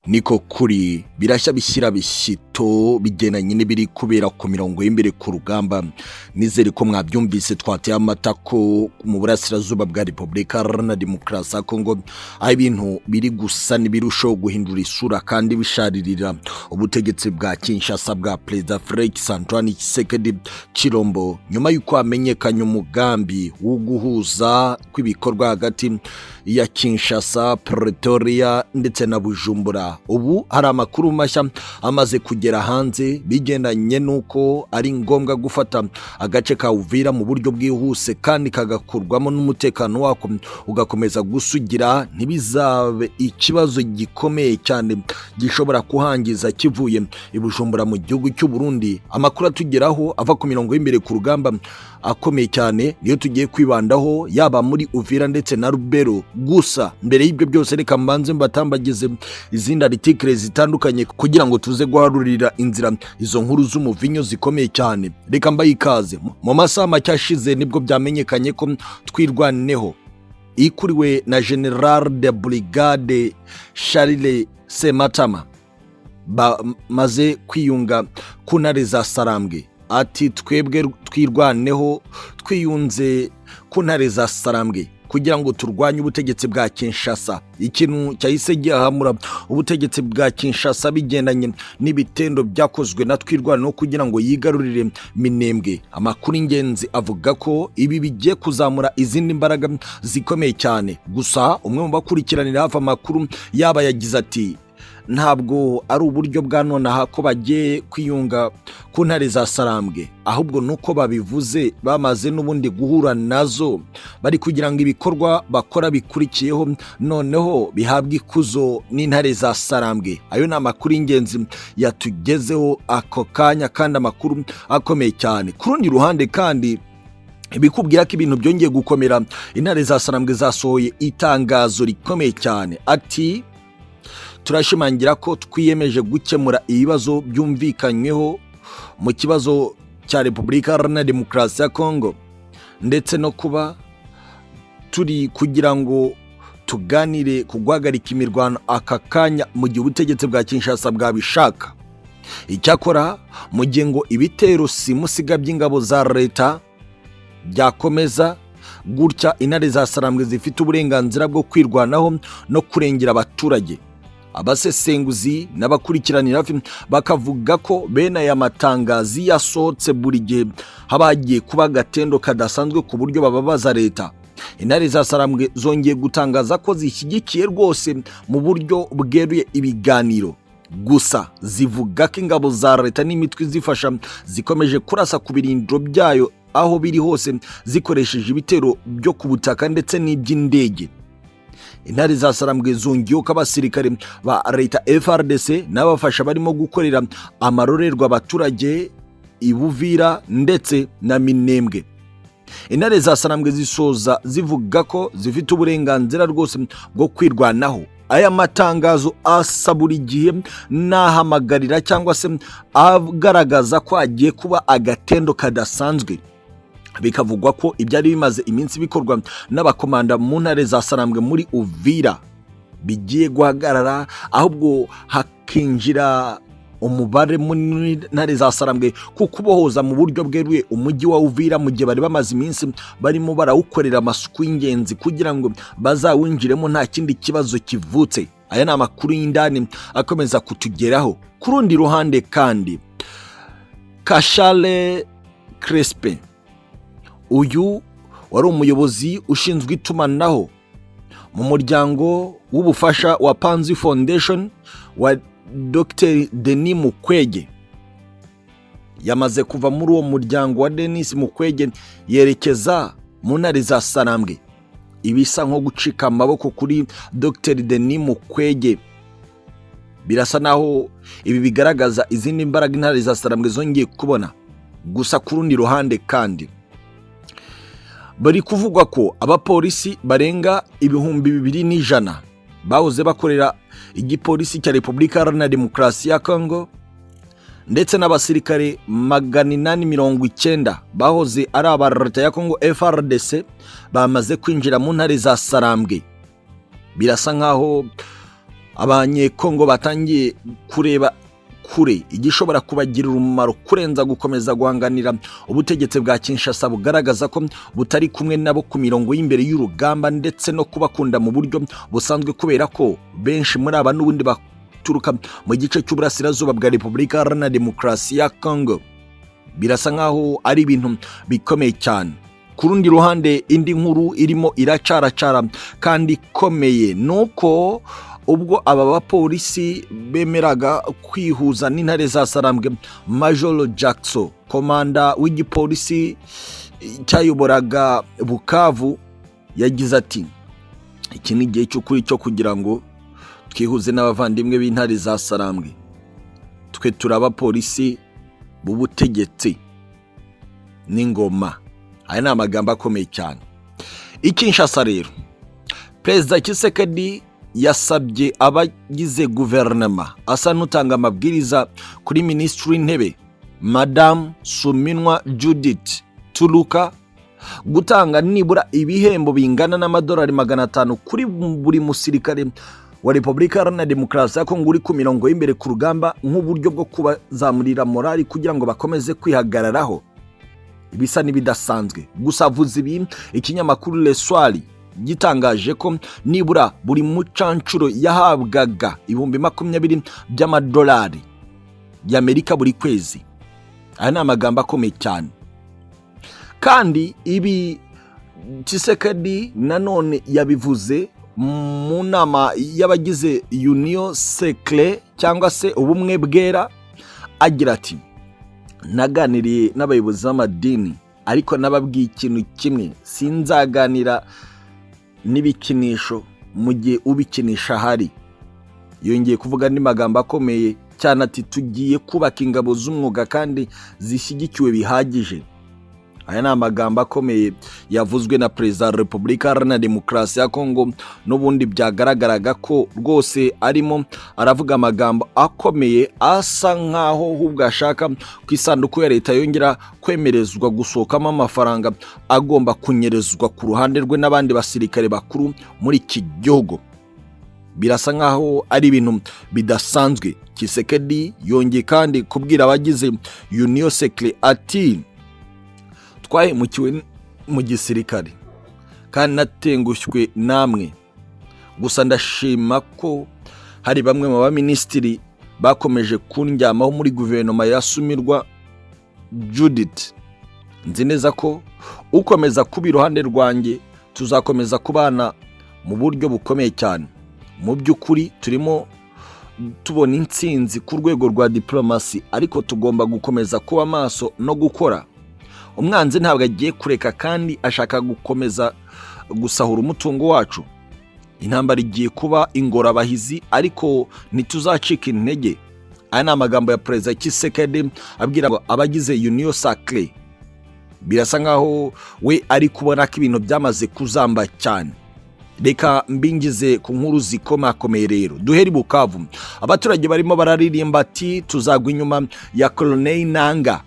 niko kuri birashya bishyira bishyito bigenanye n'ibiri kubera ku mirongo y'imbere ku rugamba. Nizere ko mwabyumvise twateye amatako mu burasirazuba bwa Repubulika Iharanira Demokarasi ya Congo, aho ibintu biri gusa n'ibirushaho guhindura isura kandi bisharirira ubutegetsi bwa Kinshasa bwa Perezida Felix Antoine Tshisekedi Chilombo, nyuma y'uko hamenyekanye umugambi wo guhuza kw'ibikorwa hagati ya Kinshasa, Pretoria ndetse na Bujumbura. Ubu hari amakuru mashya amaze kugera hanze bigendanye nuko ari ngombwa gufata agace ka Uvira mu buryo bwihuse kandi kagakurwamo n'umutekano wako ugakomeza gusugira, ntibizabe ikibazo gikomeye cyane gishobora kuhangiza kivuye i Bujumbura mu gihugu cy'u Burundi. Amakuru atugeraho ava ku mirongo y'imbere ku rugamba akomeye cyane niyo tugiye kwibandaho, yaba muri Uvira ndetse na Rubero. Gusa mbere y'ibyo byose reka mbanze mbatambagize izindi artikele zitandukanye kugira ngo tuze guharurira inzira izo nkuru z'umuvinyo zikomeye cyane. Reka mbaye ikaze. Mu masaha make ashize nibwo byamenyekanye ko twirwaneho ikuriwe na General de Brigade Charles Sematama bamaze kwiyunga ku ntare za Sarambwe. Ati twebwe twirwaneho twiyunze ku ntare za Sarambwe kugira ngo turwanye ubutegetsi bwa Kinshasa. Ikintu cyahise gihamura ubutegetsi bwa Kinshasa bigendanye n'ibitendo byakozwe na twirwaneho kugira ngo yigarurire Minembwe. Amakuru ingenzi avuga ko ibi bigiye kuzamura izindi mbaraga zikomeye cyane. Gusa umwe mu bakurikiranira hafi amakuru yaba yagize ati ntabwo ari uburyo bwa nonaha ko bagiye kwiyunga ku ntare za Sarambwe, ahubwo nuko babivuze bamaze n'ubundi guhura nazo, bari kugira ngo ibikorwa bakora bikurikiyeho noneho bihabwa ikuzo n'intare za Sarambwe. Ayo ni amakuru y'ingenzi yatugezeho ako kanya kandi amakuru akomeye cyane. Ku rundi ruhande kandi bikubwira ko ibintu byongeye gukomera, intare za Sarambwe zasohoye itangazo rikomeye cyane. Ati turashimangira ko twiyemeje gukemura ibibazo byumvikanyweho mu kibazo cya Repubulika Iharanira Demokarasi ya Congo, ndetse no kuba turi kugira ngo tuganire ku guhagarika imirwano aka kanya mu gihe ubutegetsi bwa Kinshasa bwabishaka. Icyakora mu gihe ngo ibitero simusiga by'ingabo za leta byakomeza gutya, intare za Sarambwe zifite uburenganzira bwo kwirwanaho no kurengera abaturage. Abasesenguzi n'abakurikiranira hafi bakavuga ko bene aya matangazi yasohotse buri gihe habagiye kuba agatendo kadasanzwe ku buryo bababaza leta. Intare za Sarambwe zongeye gutangaza ko zishyigikiye rwose mu buryo bweruye ibiganiro. Gusa zivuga ko ingabo za leta n'imitwe zifasha zikomeje kurasa ku birindiro byayo aho biri hose zikoresheje ibitero byo ku butaka ndetse n'iby'indege. Intare za Sarambwe zongiye ko abasirikare ba leta FARDC n'abafasha barimo gukorera amarorerwa abaturage ibuvira ndetse na Minembwe. Intare za Sarambwe zisoza zivuga ko zifite uburenganzira rwose bwo kwirwanaho. Aya matangazo asa buri gihe n'ahamagarira cyangwa se agaragaza ko agiye kuba agatendo kadasanzwe. Bikavugwa ko ibyari bimaze iminsi bikorwa n'abakomanda mu ntare za Sarambwe muri Uvira bigiye guhagarara, ahubwo hakinjira umubare munini ntare za Sarambwe ku kubohoza mu buryo bweruye umujyi wa Uvira mu gihe bari bamaze iminsi barimo barawukorera amasuku y'ingenzi kugira ngo bazawinjiremo nta kindi kibazo kivutse. Aya ni amakuru y'indani akomeza kutugeraho. Ku rundi ruhande kandi Kashale Crespe, uyu wari umuyobozi ushinzwe itumanaho mu muryango w'ubufasha wa Panzi Foundation wa Dr. Denis Mukwege, yamaze kuva muri uwo muryango wa Denis Mukwege yerekeza mu ntare za Sarambwe. Ibisa nko gucika amaboko kuri Dr. Denis Mukwege. Birasa naho ibi bigaragaza izindi mbaraga intare za Sarambwe zongeye kubona. Gusa ku rundi ruhande kandi bari kuvugwa ko abapolisi barenga 2,100 bahoze bakorera igipolisi cya Repubulika Iharanira Demokarasi ya Congo ndetse n'abasirikare 890 bahoze ari aba leta ya Congo FARDC bamaze kwinjira mu ntare za Sarambwe. Birasa nkaho abanyekongo batangiye kureba kure igishobora kubagirira umumaro kurenza gukomeza guhanganira ubutegetsi bwa Kinshasa bugaragaza ko butari kumwe nabo ku mirongo y'imbere y'urugamba ndetse no kubakunda mu buryo busanzwe kubera ko benshi muri aba n'ubundi baturuka mu gice cy'uburasirazuba bwa Repubulika Iharanira Demokarasi ya Congo. Birasa nkaho ari ibintu bikomeye cyane. Ku rundi ruhande indi nkuru irimo iracaracara kandi ikomeye nuko ubwo aba bapolisi bemeraga kwihuza n'intare za Sarambwe, Major Jackson, komanda w'igipolisi cyayoboraga Bukavu, yagize ati iki ni igihe cy'ukuri cyo kugira ngo twihuze n'abavandimwe b'intare za Sarambwe. Twe turaba polisi b'ubutegetsi n'ingoma. Aya ni amagambo akomeye cyane. Kinshasa rero, Perezida Tshisekedi yasabye abagize guverinoma asa n'utanga amabwiriza kuri Minisitiri w'Intebe Madame Suminwa Judith Tuluka gutanga nibura ibihembo bingana n'amadolari 500 kuri buri musirikare wa Repubulika Iharanira Demokarasi ya Kongo uri ku mirongo y'imbere ku rugamba nk'uburyo bwo kubazamurira morali kugira ngo bakomeze kwihagararaho. Ibisa n'ibidasanzwe. Gusa avuze ibi ikinyamakuru Le Soir gitangaje ko nibura buri mucancuro yahabwaga 20,000 by'amadolari y'Amerika buri kwezi. Aya ni amagambo akomeye cyane. Kandi ibi Tshisekedi nanone yabivuze mu nama y'abagize Union Sacrée cyangwa se ubumwe bwera, agira ati naganiriye n'abayobozi b'amadini ariko nababwiye ikintu kimwe, sinzaganira n'ibikinisho mu gihe ubikinisha hari. Yongeye kuvuga andi magambo akomeye cyane ati tugiye kubaka ingabo z'umwuga kandi zishyigikiwe bihagije. Aya ni amagambo akomeye yavuzwe na Perezida wa Repubulika Iharanira Demokarasi ya Kongo, n'ubundi byagaragaraga ko rwose arimo aravuga amagambo akomeye asa nkaho ahubwo ashaka ku isanduku ya leta yongera kwemerezwa gusohokamo amafaranga agomba kunyerezwa ku ruhande rwe n'abandi basirikare bakuru muri iki gihugu. Birasa nkaho ari ibintu bidasanzwe. Tshisekedi yongeye kandi kubwira abagize Union Sacrée ati twahemukiwe mu gisirikare kandi natengushywe namwe. Gusa ndashima ko hari bamwe mu baminisitiri bakomeje kundyamaho muri guverinoma ya Suminwa Judith. Nzi neza ko ukomeza kuba iruhande rwanjye tuzakomeza kubana mu buryo bukomeye cyane. Mu by'ukuri turimo tubona intsinzi ku rwego rwa diplomasi, ariko tugomba gukomeza kuba maso no gukora. Umwanzi ntabwo agiye kureka kandi ashaka gukomeza gusahura umutungo wacu. Intambara igiye kuba ingorabahizi ariko ntituzacika intege. Aya ni amagambo ya Perezida Tshisekedi abwira abagize Union Sacrée. Birasa nkaho we ari kubona ko ibintu byamaze kuzamba cyane. Reka mbingize ku nkuru zikomakomeye rero. Duheri Bukavu, abaturage barimo bararirimba ati tuzagwa inyuma ya Colonel Nanga,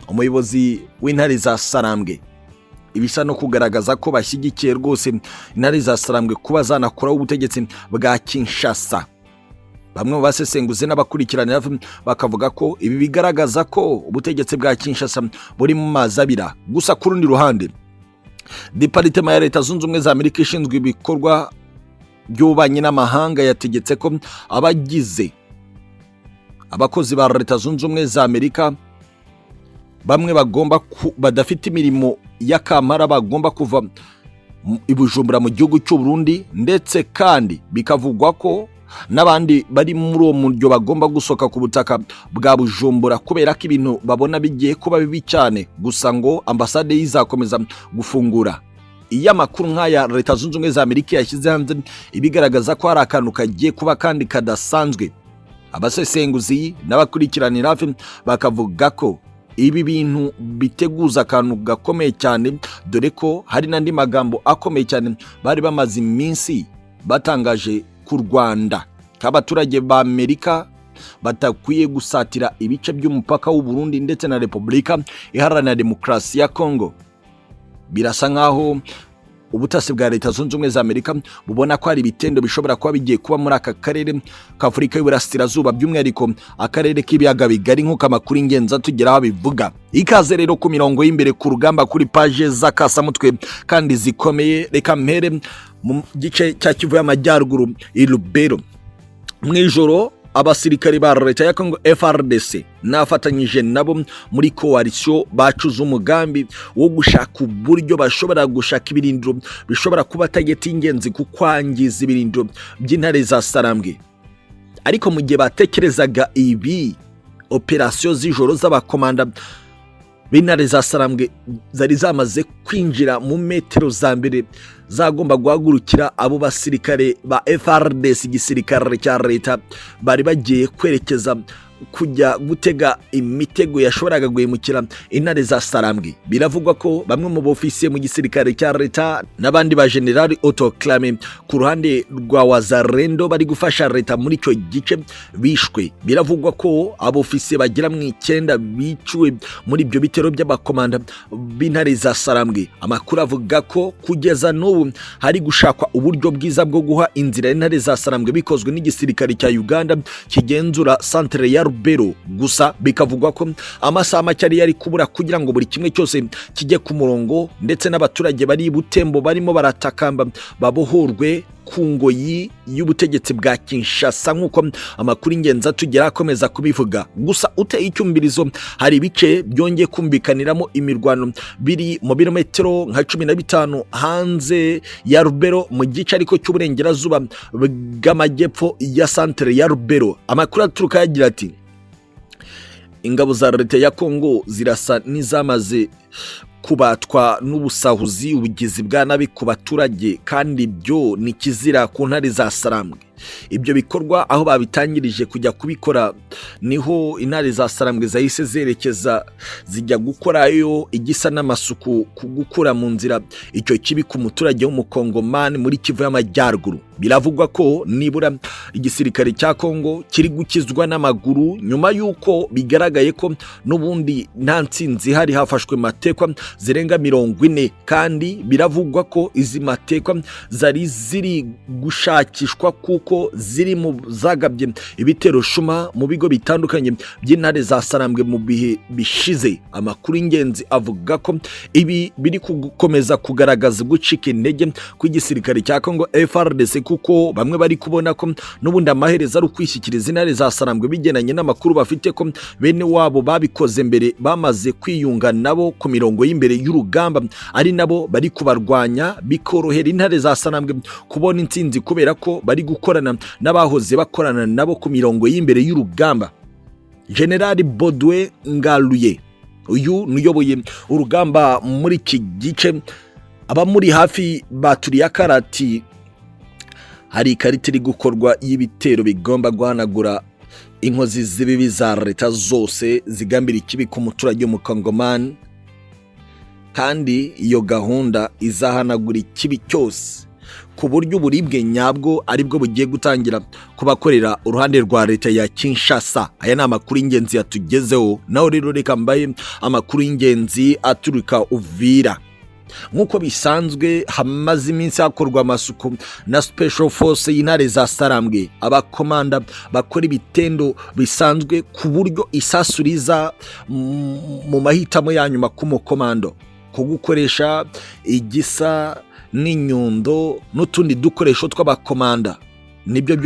umuyobozi w'intare za Sarambwe. Ibisa no kugaragaza ko bashyigikiye rwose intare za Sarambwe kuba zanakuraho ubutegetsi bwa Kinshasa. Bamwe mu basesenguzi n'abakurikiranira bakavuga ko ibi bigaragaza ko ubutegetsi bwa Kinshasa buri mu mazabira. Gusa ku rundi ruhande, Departement ya Leta Zunze Ubumwe za Amerika ishinzwe ibikorwa by'ububanyi n'amahanga yategetse ko abakozi ba Leta Zunze Ubumwe za Amerika bamwe badafite imirimo y'akamara bagomba kuva i Bujumbura mu gihugu cy'u Burundi, ndetse kandi bikavugwa ko n'abandi bari muri uwo muryo bagomba gusoka ku butaka bwa Bujumbura kubera ko ibintu babona bigiye kuba bibi cyane. Gusa ngo ambasade yizakomeza gufungura. Iyo amakuru nk'aya Leta Zunze Ubumwe za Amerika yashyize hanze ibigaragaza ko hari akantu kagiye kuba kandi kadasanzwe. Abasesenguzi n'abakurikiranira hafi bakavuga ko ibi bintu biteguza akantu gakomeye cyane, dore ko hari n'andi magambo akomeye cyane bari bamaze iminsi batangaje ku Rwanda k'abaturage ba Amerika batakwiye gusatira ibice by'umupaka w'u Burundi ndetse na Repubulika Iharanira Demokarasi ya Kongo. Birasa nkaho ubutasi bwa Leta Zunze Ubumwe za Amerika bubona ko hari ibitendo bishobora kuba bigiye kuba muri aka karere k'Afurika y'Uburasirazuba, by'umwihariko akarere k'ibiyaga bigari nk'uko amakuru ingenzi atugeraho bivuga. Ikaze rero ku mirongo y'imbere ku rugamba kuri paje z'akasamutwe kandi zikomeye. Reka mpere mu gice cya Kivu y'Amajyaruguru i Lubero. Mwijoro abasirikare ba Leta ya Congo FARDC nafatanyije nabo muri coalition bacuze umugambi wo gushaka uburyo bashobora gushaka ibirindiro bishobora kuba tageti ingenzi ku kwangiza ibirindiro by'intare za Sarambwe. Ariko mu gihe batekerezaga ibi operation z'ijoro z'abakomanda b'intare za Sarambwe zari zamaze kwinjira mu metero za mbere zagomba guhagurukira abo basirikare ba FARDC, igisirikare cya leta, bari bagiye kwerekeza kujya gutega imitego yashoboraga guhemukira intare za Sarambwe. Biravugwa ko bamwe mu bofisiye mu gisirikare cya leta n'abandi ba generali autoclame ku ruhande rwa wazarendo bari gufasha leta muri icyo gice bishwe. Biravugwa ko abofisiye bagera mu 9 biciwe muri ibyo bitero by'abakomanda b'intare za Sarambwe. Amakuru avuga ko kugeza n'ubu hari gushakwa uburyo bwiza bwo guha inzira intare za Sarambwe bikozwe n'igisirikare cya Uganda kigenzura centre ya Rubero. Gusa bikavugwa ko amasaha make yari kubura kugira ngo buri kimwe cyose kijye ku murongo, ndetse n'abaturage bari Butembo barimo baratakamba babohorwe ku ngoyi y'ubutegetsi bwa Kinshasa nk'uko amakuru ingenzi atugera akomeza kubivuga. Gusa uteye icyumvirizo hari ibice byongeye kumvikaniramo imirwano biri mu birometero nka 15 hanze ya Rubero mu gice ariko cy'uburengerazuba bw'amajyepfo ya centre ya Rubero. Amakuru aturuka yagira ati ingabo za Leta ya Congo zirasa n'izamaze kubatwa n'ubusahuzi, ubugizi bwa nabi ku baturage, kandi byo ni kizira ku ntare za Sarambwe. Ibyo bikorwa aho babitangirije kujya kubikora niho intare za Sarambwe zahise zerekeza zijya gukorayo igisa n'amasuku ku gukura mu nzira icyo kibi ku muturage w'umukongomani muri Kivu y'Amajyaruguru. Biravugwa ko nibura igisirikare cya Congo kiri gukizwa n'amaguru nyuma y'uko bigaragaye ko n'ubundi nta ntsinzi hari hafashwe matekwa zirenga 40, kandi biravugwa ko izi matekwa zari ziri gushakishwa kuko ziri mu zagabye ibitero shuma mu bigo bitandukanye by'intare za Sarambwe mu bihe bishize. Amakuru ingenzi avuga ko ibi biri gukomeza kugaragaza gucika intege kw'igisirikare cya Congo FARDC, kuko bamwe bari kubona ko n'ubundi amaherezo ari ukwishyikiriza intare za Sarambwe bigenanye n'amakuru bafite ko bene wabo babikoze mbere bamaze kwiyunga nabo ku mirongo y'imbere y'urugamba, ari nabo bari kubarwanya, bikorohera intare za Sarambwe kubona intsinzi kubera ko bari gukorana n'abahoze bakorana nabo ku mirongo y'imbere y'urugamba. General Bodwe Ngaluye, uyu nuyoboye urugamba muri iki gice, abamuri hafi baturiye akarati hari ikarita iri gukorwa y'ibitero bigomba guhanagura inkozi z'ibibi za leta zose zigambira ikibi ku muturage w'umukongomani, kandi iyo gahunda izahanagura ikibi cyose ku buryo uburibwe nyabwo aribwo bugiye gutangira kubakorera uruhande rwa leta ya Kinshasa. Aya ni amakuru y'ingenzi yatugezeho. Naho rero reka mbaye amakuru y'ingenzi aturuka Uvira. Nk'uko bisanzwe hamaze iminsi hakorwa amasuku na special force y'intare za Sarambwe, abakomanda bakora ibitendo bisanzwe ku buryo isasuriza mu mahitamo yanyuma k'umukomando ko gukoresha igisa n'inyundo n'utundi dukoresho tw'abakomanda. Nibyo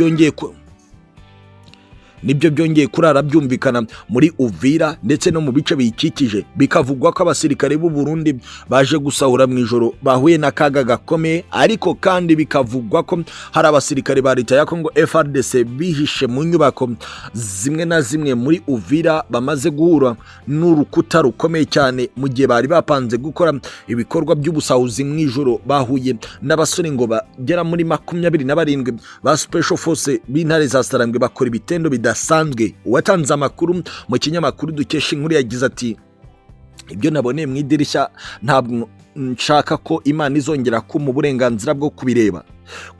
byongeye kurara byumvikana muri Uvira ndetse no mu bice biyikikije. Bikavugwa ko abasirikare b'u Burundi baje gusahura mu ijoro bahuye n'akaga gakomeye, ariko kandi bikavugwa ko hari abasirikare ba Leta ya Congo FARDC bihishe mu nyubako zimwe na zimwe muri Uvira bamaze guhura n'urukuta rukomeye cyane mu gihe bari bapanze gukora ibikorwa by'ubusahuzi mu ijoro. Bahuye n'abasore ngo bagera muri 27 ba special force b'intare za Sarambwe bakora ibitendo bidasanzwe. Uwatanze amakuru mu kinyamakuru dukesha inkuru yagize ati ibyo naboneye mu idirishya ntabwo nshaka ko Imana izongera ko mu burenganzira bwo kubireba.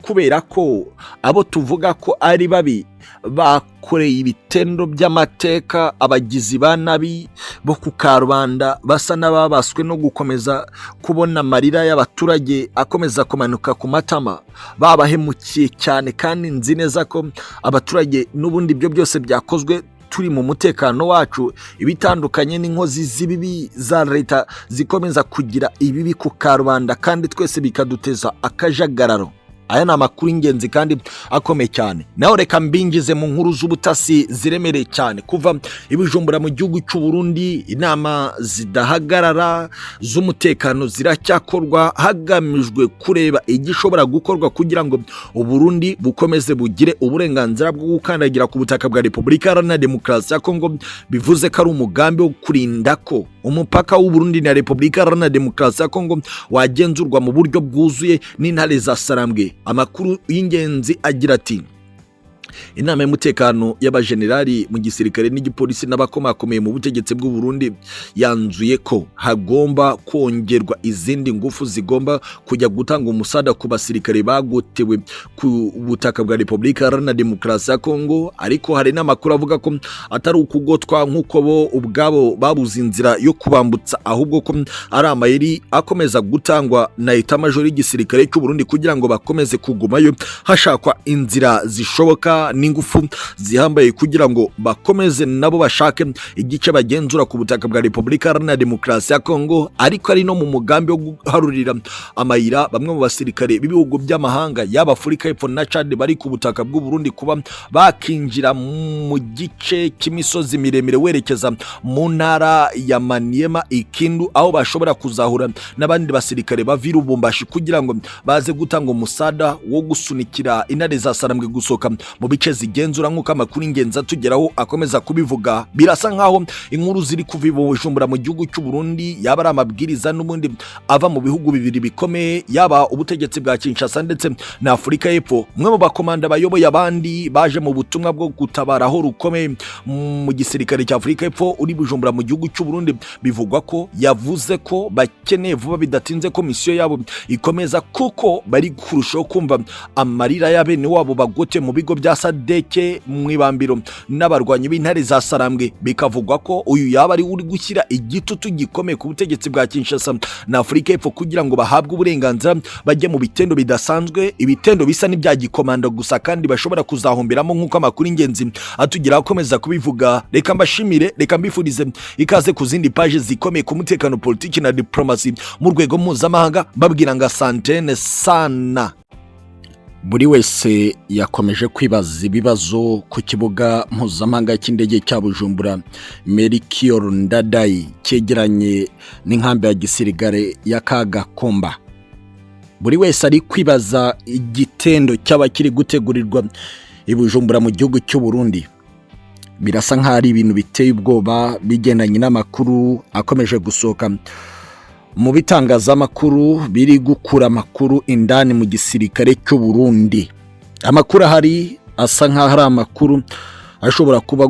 kubera ko abo tuvuga ko ari babi bakoreye ibitendo by'amateka, abagizi ba nabi bo ku karubanda basa n'ababaswe no gukomeza kubona amarira y'abaturage akomeza kumanuka ku matama, babahemukiye cyane. Kandi nzi neza ko abaturage n'ubundi ibyo byose byakozwe turi mu mutekano wacu, ibitandukanye n'inkozi z'ibibi za leta zikomeza kugira ibibi ku karubanda kandi twese bikaduteza akajagararo. Aya ni amakuru y'ingenzi kandi akomeye cyane. Naho reka mbinjize mu nkuru z'ubutasi ziremereye cyane. Kuva ibijumbura mu gihugu cy'u Burundi, inama zidahagarara z'umutekano ziracyakorwa hagamijwe kureba igishobora gukorwa kugira ngo u Burundi bukomeze bugire uburenganzira bwo gukandagira ku butaka bwa Repubulika Iharanira Demokarasi ya Congo. Bivuze ko ari umugambi wo kurinda ko umupaka w'u Burundi na Repubulika Iharanira Demokarasi ya Congo wagenzurwa mu buryo bwuzuye n'intare za Sarambwe. Amakuru y'ingenzi agira ati: inama y'umutekano y'abajenerali mu gisirikare n'igipolisi n'abakomakomeye mu butegetsi bw'u Burundi yanzuye ko hagomba kongerwa izindi ngufu zigomba kujya gutanga umusada ku basirikare bagotewe ku butaka bwa Repubulika Iharanira Demokarasi ya Congo. Ariko hari n'amakuru avuga ko atari ukugotwa nk'uko bo ubwabo babuze inzira yo kubambutsa, ahubwo ko ari amayeri akomeza gutangwa na etamajoro y'igisirikare cy'u Burundi kugira ngo bakomeze kugumayo, hashakwa inzira zishoboka n'ingufu zihambaye kugira ngo bakomeze nabo bashake igice bagenzura ku butaka bwa Repubulika Iharanira Demokarasi ya Congo. Ariko ari no mu mugambi wo guharurira amayira bamwe mu basirikare b'ibihugu by'amahanga yaba Afurika y'Epfo na Chad bari ku butaka bw'u Burundi kuba bakinjira mu gice cy'imisozi miremire werekeza mu ntara ya Maniema Ikindu, aho bashobora kuzahura n'abandi basirikare bavira Ubumbashi kugira ngo baze gutanga umusada wo gusunikira intare za Sarambwe gusoka mu bice zigenzura. Nk'uko amakuru y'ingenzi atugeraho akomeza kubivuga, birasa nkaho inkuru ziri kuva ibijumbura mu gihugu cy'u Burundi yaba ari amabwiriza n'ubundi ava mu bihugu bibiri bikomeye, yaba ubutegetsi bwa Kinshasa ndetse na Afurika y'Epfo. Umwe mu bakomanda bayoboye abandi baje mu butumwa bwo gutabara aho rukomeye mu gisirikare cya Afurika y'Epfo uri bujumbura mu gihugu cy'u Burundi, bivugwa ko yavuze ko bakeneye vuba bidatinze ko misiyo yabo ikomeza, kuko bari kurushaho kumva amarira ya bene wabo bagote mu bigo bya Sadeke mu ibambiro n'abarwanyi b'intare za Sarambwe. Bikavugwa ko uyu yaba ari uri gushyira igitutu gikomeye ku butegetsi bwa Kinshasa na Afurika y'Epfo kugira ngo bahabwe uburenganzira bajye mu bitendo bidasanzwe, ibitendo bisa n'ibya gikomando gusa kandi bashobora kuzahomberamo. Nk'uko amakuru y'ingenzi atugira akomeza kubivuga, reka mbashimire, reka mbifurize ikaze ku zindi page zikomeye ku mutekano, politiki na diplomasi mu rwego mpuzamahanga, mbabwira ngo asantene sana. Buri wese yakomeje kwibaza ibibazo ku kibuga mpuzamahanga cy'indege cya Bujumbura Melchior Ndadaye cyegeranye n'inkambi ya gisirikare ya Kagakomba. Buri wese ari kwibaza igitendo cy'abakiri gutegurirwa i Bujumbura mu gihugu cy'u Burundi. Birasa nk'aho ari ibintu biteye ubwoba bigendanye n'amakuru akomeje gusohoka mu bitangazamakuru biri gukura amakuru indani mu gisirikare cy'u Burundi. Amakuru ahari asa nk'aho ari amakuru ashobora kuba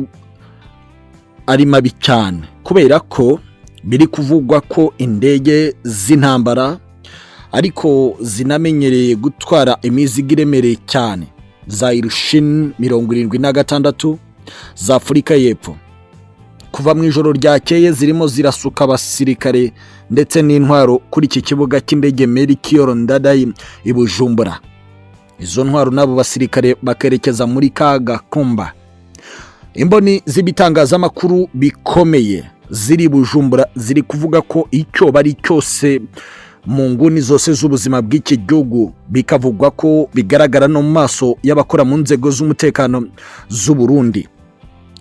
ari mabi cyane, kubera ko biri kuvugwa ko indege z'intambara ariko zinamenyereye gutwara imizigo iremereye cyane za Irushin 76 za Afurika y'Epfo kuva mu ijoro ryakeye zirimo zirasuka abasirikare ndetse n'intwaro kuri iki kibuga cy'indege Melchior Ndadaye i Bujumbura. Izo ntwaro nabo basirikare bakerekeza muri Kagakomba. Imboni z'ibitangazamakuru bikomeye ziri Bujumbura ziri kuvuga ko icyo bari cyose mu nguni zose z'ubuzima bw'iki gihugu, bikavugwa ko bigaragara no mu maso y'abakora mu nzego z'umutekano z'u Burundi.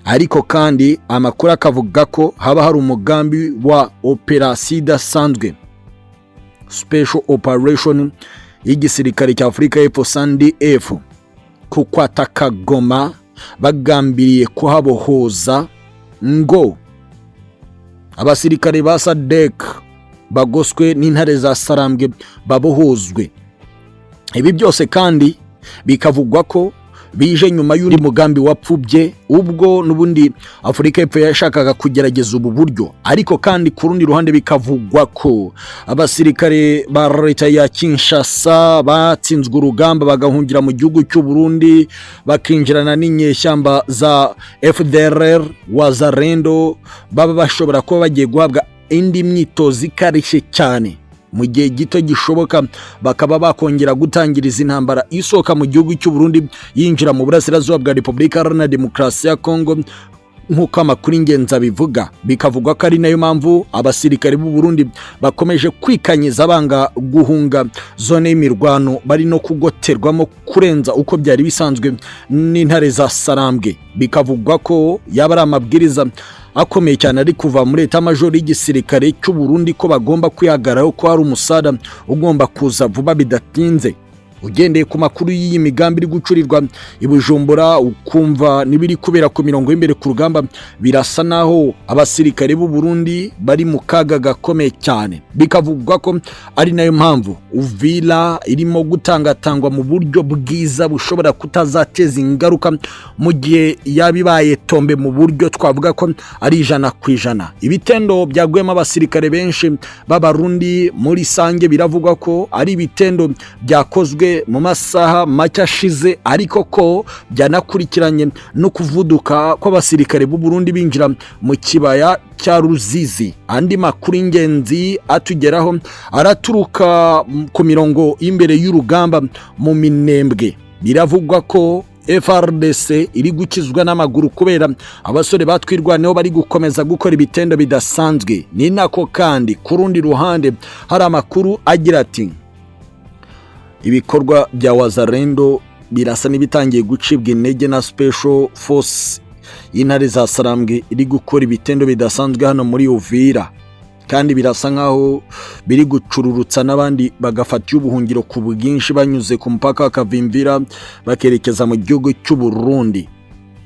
Ariko kandi amakuru akavuga ko haba hari umugambi wa operasiyo idasanzwe, special operation y'igisirikare cya Afurika y'Epfo SANDF, ku kwataka Goma bagambiriye kuhabohoza ngo abasirikare ba SADC bagoswe n'intare za Sarambwe babohozwe. Ibi byose kandi bikavugwa ko bije nyuma y'undi mugambi wapfubye ubwo nubundi Afurika y'Epfo yashakaga kugerageza ubu buryo, ariko kandi ku rundi ruhande bikavugwa ko abasirikare ba leta ya Kinshasa batsinzwe urugamba bagahungira mu gihugu cy'u Burundi bakinjirana n'inyeshyamba za FDLR Wazalendo, baba bashobora kuba bagiye guhabwa indi myitozo ikarishye cyane mu gihe gito gishoboka, bakaba bakongera gutangiriza intambara isohoka mu gihugu cy'u Burundi yinjira mu burasirazuba bwa Repubulika Iharanira Demokarasi ya Congo nk'uko amakuru ingenzi abivuga. Bikavugwa ko ari nayo mpamvu abasirikare b'u Burundi bakomeje kwikanyiza banga guhunga zone y'imirwano bari no kugoterwamo kurenza uko byari bisanzwe n'intare za Sarambwe. Bikavugwa ko yaba ari amabwiriza akomeye cyane ari kuva muri leta major y'igisirikare cy'u Burundi ko bagomba kwihagararaho ko hari umusada ugomba kuza vuba bidatinze. Ugendeye ku makuru y'iyi migambi iri gucurirwa i Bujumbura ukumva nibiri kubera ku mirongo y'imbere ku rugamba, birasa naho abasirikare b'u Burundi bari mu kaga gakomeye cyane. Bikavugwa ko ari nayo mpamvu Uvira irimo gutangatangwa mu buryo bwiza bushobora kutazateza ingaruka mu gihe yabibaye tombe, mu buryo twavuga ko ari 100%. Ibitendo byagwema abasirikare benshi b'Abarundi muri sange biravugwa ko ari ibitendo byakozwe mu masaha make ashize, ariko ko byanakurikiranye no kuvuduka kw'abasirikare b'u Burundi binjira mu kibaya cya Ruzizi. Andi makuru ingenzi atugeraho araturuka ku mirongo y'imbere y'urugamba mu Minembwe. Biravugwa ko FRDC iri gukizwa n'amaguru kubera abasore batwirwaneho bari gukomeza gukora ibitendo bidasanzwe. Ni nako kandi ku rundi ruhande hari amakuru agira ati ibikorwa bya Wazalendo birasa n'ibitangiye gucibwa intege na Special Force y'intare za Sarambwe iri gukora ibitendo bidasanzwe hano muri Uvira, kandi birasa nkaho biri gucururutsa n'abandi bagafata ubuhungiro ku bwinshi banyuze ku mpaka bakavimvira bakerekeza mu gihugu cy'u Burundi.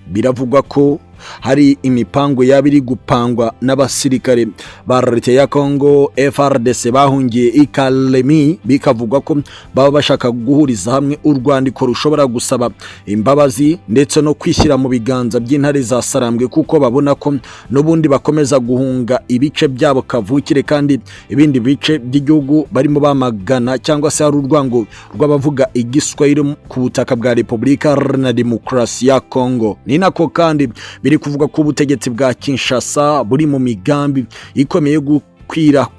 Biravugwa ko hari imipango yabiri gupangwa n'abasirikare ba leta ya Congo FRDC bahungiye ikalemi. Bikavugwa ko baba bashaka guhuriza hamwe urwandiko rushobora gusaba imbabazi ndetse no kwishyira mu biganza by'intare za Sarambwe, kuko babona ko n'ubundi bakomeza guhunga ibice byabo kavukire, kandi ibindi bice by'igihugu barimo bamagana cyangwa se hari urwango rw'abavuga igiswahili ku butaka bwa Repubulika Iharanira Demokarasi ya Congo. Ni nako kandi biri kuvuga ko ubutegetsi bwa Kinshasa buri mu migambi ikomeye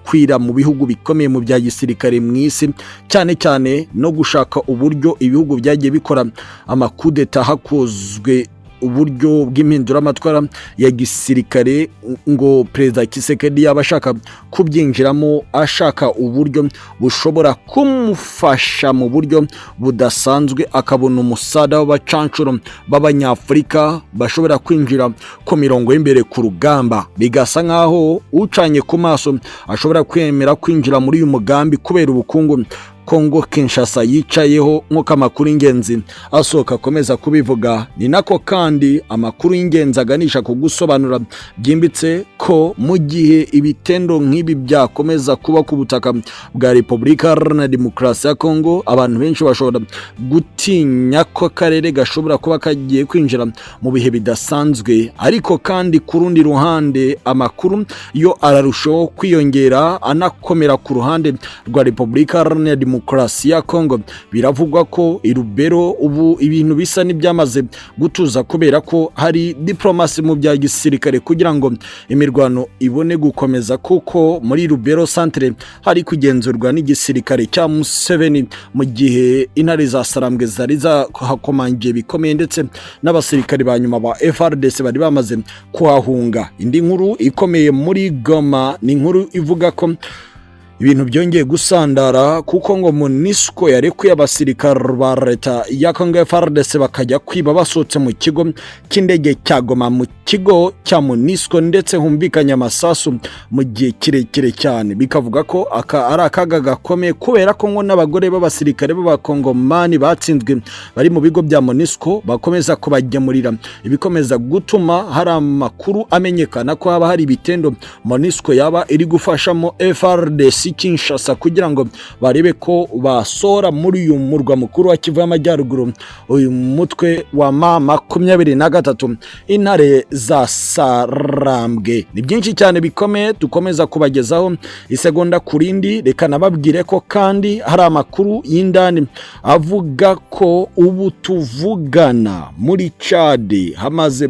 kwira mu bihugu bikomeye mu bya gisirikare mu isi, cyane cyane no gushaka uburyo ibihugu byagiye bikora amakudeta hakozwe uburyo bw'impinduramatwara ya gisirikare, ngo Perezida Tshisekedi yabashaka kubyinjiramo ashaka uburyo bushobora kumufasha mu buryo budasanzwe, akabona umusada w'abacancuro b'Abanyafurika bashobora kwinjira ku mirongo y'imbere ku rugamba. Bigasa nkaho ucanye ku maso ashobora kwemera kwinjira muri uyu mugambi kubera ubukungu Congo Kinshasa yicayeho, nk'uko amakuru ingenzi asohoka akomeza kubivuga. Ni nako kandi amakuru y'ingenzi aganisha ku gusobanura byimbitse ko mu gihe ibitendo nk'ibi byakomeza kuba ku butaka bwa Repubulika Iharanira Demokarasi ya Congo, abantu benshi bashobora gutinya ko akarere gashobora kuba kagiye kwinjira mu bihe bidasanzwe. Ariko kandi ku rundi ruhande amakuru yo ararushaho kwiyongera anakomera ku ruhande rwa Repubulika Iharanira Demokarasi ya Congo. Biravugwa ko irubero ubu ibintu bisa n'ibyamaze gutuza kubera ko hari diplomasi mu bya gisirikare kugira ngo imirwano ibone gukomeza, kuko muri rubero centre hari kugenzurwa n'igisirikare cya Museveni, mu gihe intare za Sarambwe zari zahakomangiye bikomeye ndetse n'abasirikare ba nyuma ba FRDC bari bamaze kuhahunga. Indi nkuru ikomeye muri Goma ni inkuru ivuga ko ibintu byongeye gusandara, kuko ngo MONUSCO yarekuye abasirikare ba leta ya Congo FARDC bakajya kwiba basohotse mu kigo cy'indege cya Goma, mu kigo cya MONUSCO, ndetse humvikanye amasasu mu gihe kirekire cyane. Bikavuga ko ari akaga gakomeye kubera ko ngo n'abagore b'abasirikare b'abakongomani batsinzwe bari mu bigo bya MONUSCO bakomeza kubagemurira, ibikomeza gutuma hari amakuru amenyekana ko haba hari ibitendo MONUSCO yaba iri gufashamo FARDC polisi Kinshasa kugira ngo barebe ko basora muri uyu murwa mukuru wa Kivu y'Amajyaruguru uyu mutwe wa MAA23 intare za Sarambwe. Ni byinshi cyane bikomeye dukomeza kubagezaho isegonda kurindi. Reka nababwire ko kandi hari amakuru y'indani avuga ko ubu tuvugana muri Chad hamaze